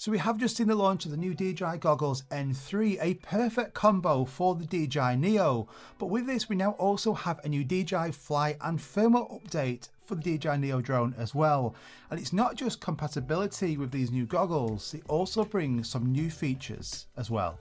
So we have just seen the launch of the new DJI Goggles N3, a perfect combo for the DJI NEO. But with this, we now also have a new DJI Fly and firmware update for the DJI NEO drone as well. And it's not just compatibility with these new goggles, it also brings some new features as well.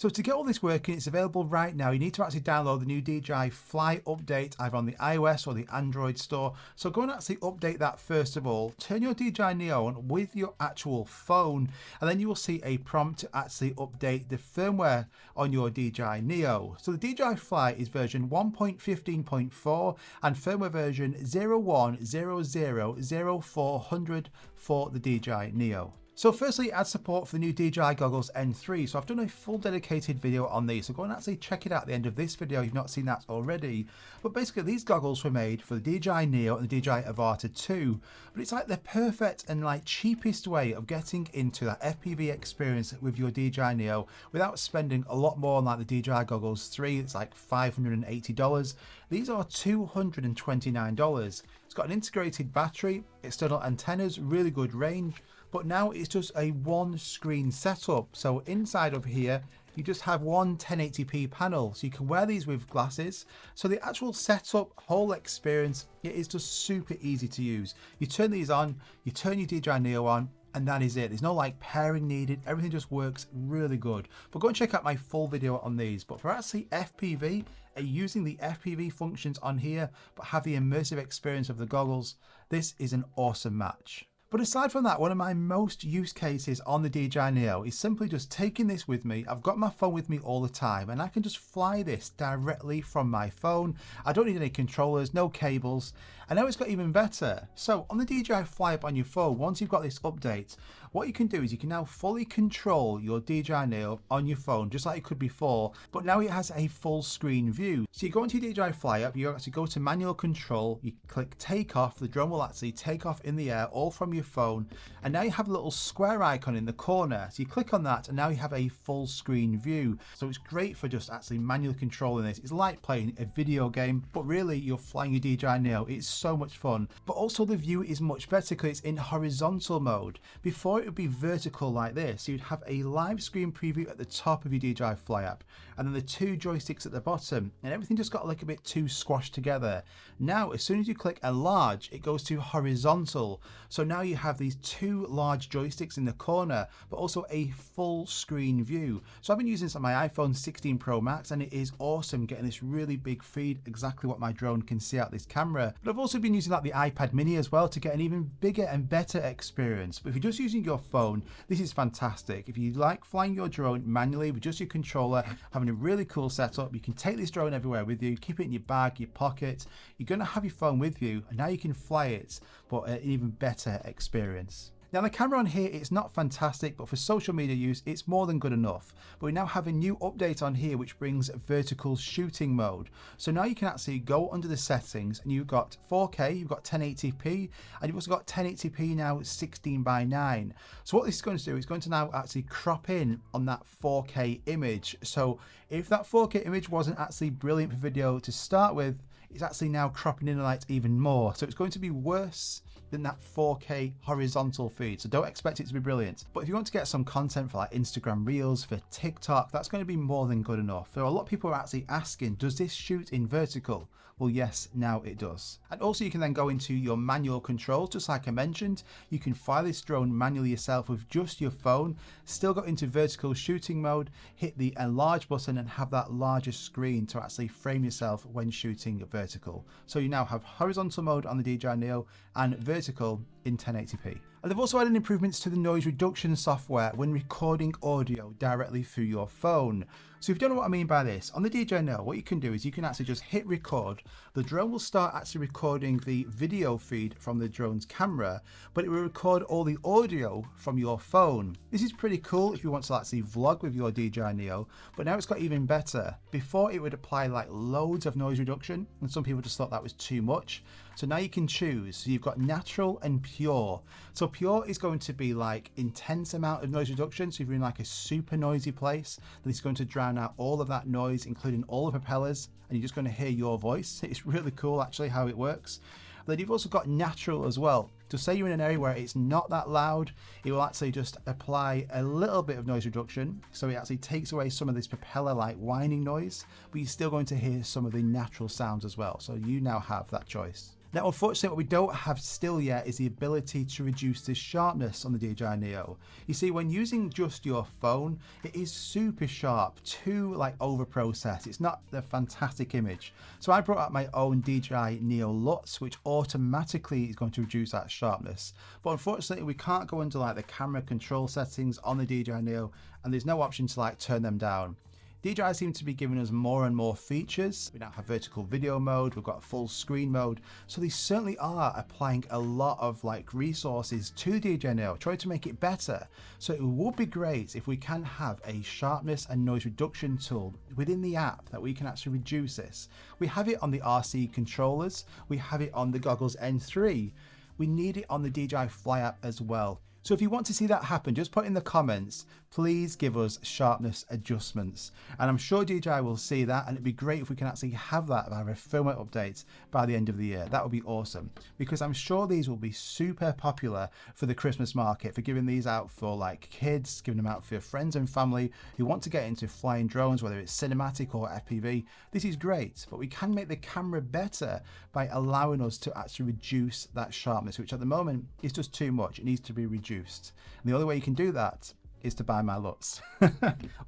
So to get all this working, it's available right now. You need to actually download the new DJI Fly update either on the iOS or the Android store. So go and actually update that first of all. Turn your DJI NEO on with your actual phone, and then you will see a prompt to actually update the firmware on your DJI NEO. So the DJI Fly is version 1.15.4 and firmware version 01000400 for the DJI NEO. So firstly, it adds support for the new DJI Goggles N3. So I've done a full dedicated video on these. So go and actually check it out at the end of this video if you've not seen that already. But basically these goggles were made for the DJI NEO and the DJI Avata 2. But it's like the perfect and like cheapest way of getting into that FPV experience with your DJI NEO without spending a lot more on like the DJI Goggles 3. It's like $580. These are $229. It's got an integrated battery, external antennas, really good range. But now it's just a one screen setup. So inside of here, you just have one 1080p panel. So you can wear these with glasses. So the actual setup, whole experience, it is just super easy to use. You turn these on, you turn your DJI NEO on, and that is it. There's no like pairing needed. Everything just works really good. But go and check out my full video on these. But for actually FPV, using the FPV functions on here, but have the immersive experience of the goggles, this is an awesome match. But aside from that, one of my most use cases on the DJI NEO is simply just taking this with me. I've got my phone with me all the time and I can just fly this directly from my phone. I don't need any controllers, no cables. And now it's got even better. So on the DJI Fly app on your phone, once you've got this update, what you can do is you can now fully control your DJI NEO on your phone, just like you could before, but now it has a full screen view. So you go into your DJI Fly app, you actually go to manual control, you click take off, the drone will actually take off in the air, all from your phone, and now you have a little square icon in the corner. So you click on that and now you have a full screen view. So it's great for just actually manually controlling this. It's like playing a video game, but really you're flying your DJI NEO. It's so much fun. But also the view is much better because it's in horizontal mode. Before it would be vertical like this. So you'd have a live screen preview at the top of your DJI Fly app and then the two joysticks at the bottom, and everything just got like a bit too squashed together. Now as soon as you click enlarge, it goes to horizontal. So now you have these two large joysticks in the corner, but also a full screen view. So I've been using this on my iPhone 16 Pro Max and it is awesome getting this really big feed, exactly what my drone can see out this camera. But I've also been using like the iPad mini as well to get an even bigger and better experience. But if you're just using your phone, this is fantastic. If you like flying your drone manually with just your controller, having a really cool setup, you can take this drone everywhere with you, keep it in your bag, your pocket. You're going to have your phone with you and now you can fly it, but an even better experience. Now the camera on here, it's not fantastic, but for social media use, it's more than good enough. But we now have a new update on here which brings vertical shooting mode. So now you can actually go under the settings and you've got 4K, you've got 1080p, and you've also got 1080p now 16:9. So what this is going to do, it's going to now actually crop in on that 4K image. So if that 4K image wasn't actually brilliant for video to start with, it's actually now cropping in the light even more. So it's going to be worse than that 4K horizontal feed. So don't expect it to be brilliant. But if you want to get some content for like Instagram Reels, for TikTok, that's going to be more than good enough. So a lot of people are actually asking, does this shoot in vertical? Well, yes, now it does. And also you can then go into your manual controls, just like I mentioned. You can fly this drone manually yourself with just your phone, still go into vertical shooting mode, hit the enlarge button and have that larger screen to actually frame yourself when shooting vertical. So you now have horizontal mode on the DJI NEO and vertical in 1080p. And they've also added improvements to the noise reduction software when recording audio directly through your phone. So if you don't know what I mean by this, on the DJI NEO, what you can do is you can actually just hit record. The drone will start actually recording the video feed from the drone's camera, but it will record all the audio from your phone. This is pretty cool if you want to actually vlog with your DJI NEO, but now it's got even better. Before it would apply like loads of noise reduction, and some people just thought that was too much. So now you can choose. So you've got natural and pure. So pure is going to be like intense amount of noise reduction. So if you're in like a super noisy place, then it's going to drown out all of that noise, including all the propellers, and you're just going to hear your voice. It's really cool actually how it works. But then you've also got natural as well. To say you're in an area where it's not that loud, it will actually just apply a little bit of noise reduction. So it actually takes away some of this propeller-like whining noise, but you're still going to hear some of the natural sounds as well. So you now have that choice. Now, unfortunately, what we don't have still yet is the ability to reduce the sharpness on the DJI NEO. You see, when using just your phone, it is super sharp, too over processed. It's not the fantastic image. So I brought out my own DJI NEO LUTs, which automatically is going to reduce that sharpness. But unfortunately, we can't go into the camera control settings on the DJI NEO, and there's no option to turn them down. DJI seems to be giving us more and more features. We now have vertical video mode, we've got full screen mode. So they certainly are applying a lot of resources to DJI NEO, trying to make it better. So it would be great if we can have a sharpness and noise reduction tool within the app that we can actually reduce this. We have it on the RC controllers, we have it on the Goggles N3. We need it on the DJI Fly app as well. So if you want to see that happen, just put in the comments, please give us sharpness adjustments. And I'm sure DJI will see that, and it'd be great if we can actually have that via a firmware update by the end of the year. That would be awesome, because I'm sure these will be super popular for the Christmas market, for giving these out for kids, giving them out for your friends and family who want to get into flying drones, whether it's cinematic or FPV. This is great, but we can make the camera better by allowing us to actually reduce that sharpness, which at the moment is just too much. It needs to be reduced. And the only way you can do that is to buy my LUTs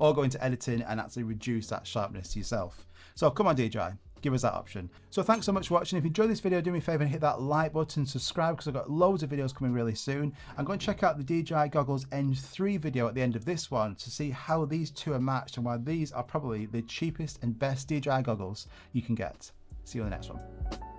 or go into editing and actually reduce that sharpness yourself. So come on, DJI, give us that option. So thanks so much for watching. If you enjoyed this video, do me a favor and hit that like button, subscribe, because I've got loads of videos coming really soon. I'm going to check out the DJI Goggles N3 video at the end of this one to see how these two are matched and why these are probably the cheapest and best DJI goggles you can get. See you on the next one.